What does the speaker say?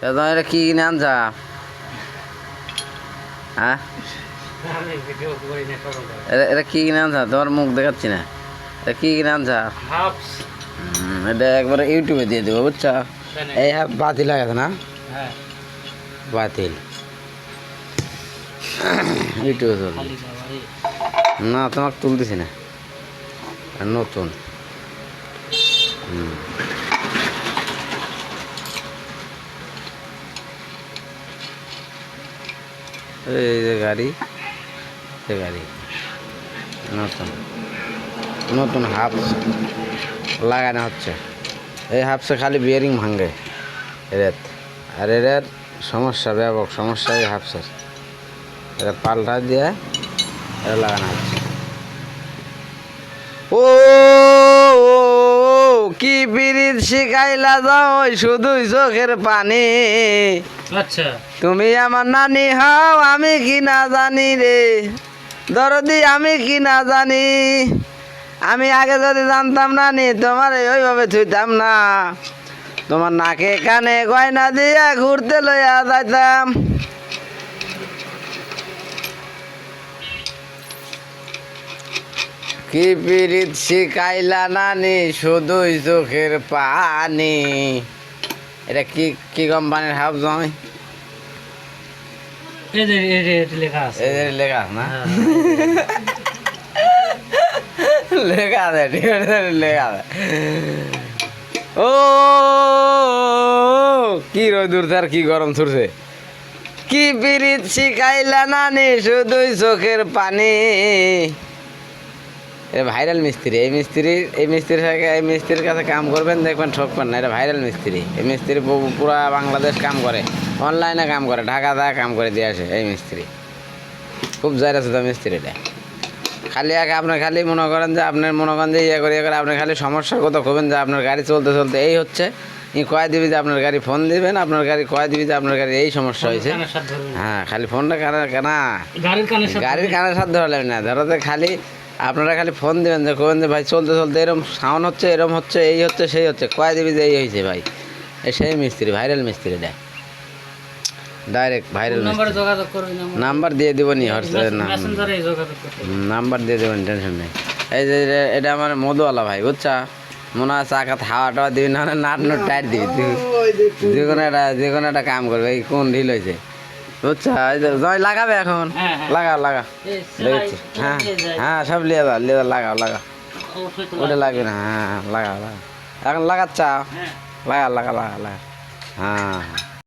দাদা এটা কি কিনে আনছা? হ্যাঁ এটা কি কিনে আনছা? তোমার মুখ দেখাচ্ছি না। এটা কি কিনে আনছা? এটা একবারে ইউটিউবে দিয়ে দেবো, বুঝছো? এই হ্যাঁ বাতিল হয়ে গেছে না? বাতিল ইউটিউবে চলবে না, তোমাকে তুলতেছি না, নতুন। এই যে গাড়ি, গাড়ি নতুন নতুন হাফস লাগানো হচ্ছে। এই হাফসে খালি বিয়ারিং ভাঙে এর, আর এর সমস্যা, ব্যাপক সমস্যা এই হাফসের। এটা পাল্টা দিয়ে এটা লাগানো হচ্ছে। ও কি পিরিত শিখাইলা যাও শুধুই চোখের পানি। আচ্ছা তুমি আমার নানি হও আমি কি না জানি রে দরদি, আমি কি না জানি। আমি আগে যদি জানতাম নানি তোমার ওইভাবে ছুঁইতাম না, তোমার নাকে কানে গয়না দিয়া ঘুরতে লইয়া যাইতাম। কি পিরিত শিখাইলা নানি শুধুই চোখের পানি। এটা কি কি কোম্পানির হাফ জমি? লেখা আছে, লেখা আছে না? লেখা আছে, লেখা আছে। ও কি রোদুর তার কি গরম ছুটছে। কি পিরিত শিখাইলা নানি শুধুই চোখের পানি। এটা ভাইরাল মিস্ত্রি। এই মিস্ত্রির কাছে কাম করবেন, দেখবেন ঠকবেন না। এটা ভাইরাল মিস্ত্রি। এই মিস্ত্রি পুরা বাংলাদেশ কাম করে, অনলাইনে কাম করে, ঢাকা কাম করে দিয়ে আসে। এই মিস্ত্রি খুব জায়গা আছে মিস্ত্রিটা। খালি আপনার খালি মনে করেন যে আপনার মনে করেন যে ইয়ে করে আপনি খালি সমস্যার কথা কবেন যে আপনার গাড়ি চলতে চলতে এই হচ্ছে, কয়ে দিবি যে আপনার গাড়ি, ফোন দিবেন আপনার গাড়ি, কয়ে দিবি যে আপনার গাড়ি এই সমস্যা হয়েছে। হ্যাঁ খালি ফোনটা কেনা গাড়ির কানের সাথে ধরা না, ধরো যে খালি আপনারা খালি ফোন দেবেন যে কবেন যে ভাই চলতে চলতে এরকম সাউন্ড হচ্ছে, এরকম হচ্ছে, এই হচ্ছে সেই হচ্ছে, কয়ে দিবি যে এই হয়েছে ভাই। সেই মিস্ত্রি, ভাইরাল মিস্ত্রিটা, ডাইরেক্ট ভাইরাল। নাম্বার দিয়ে দেবনি, নাম্বার দিয়ে দেবেন, টেনশন নেই। এই যে এটা আমার মধুওয়ালা ভাই, বুঝছা? মনে হয় চাকাত হাওয়া টাওয়া দিবি, না নাট নোট টাইট দিবি, যে কোনো একটা কাম করবে। এই কোন ঢিল হয়েছে, বুঝছা? জয় লাগাবে এখন, লাগা দেখছি। হ্যাঁ হ্যাঁ সব লিয়ে লাগাও ওটা লাগবে না। হ্যাঁ লাগা এখন লাগাচ্ছা, লাগা হ্যাঁ।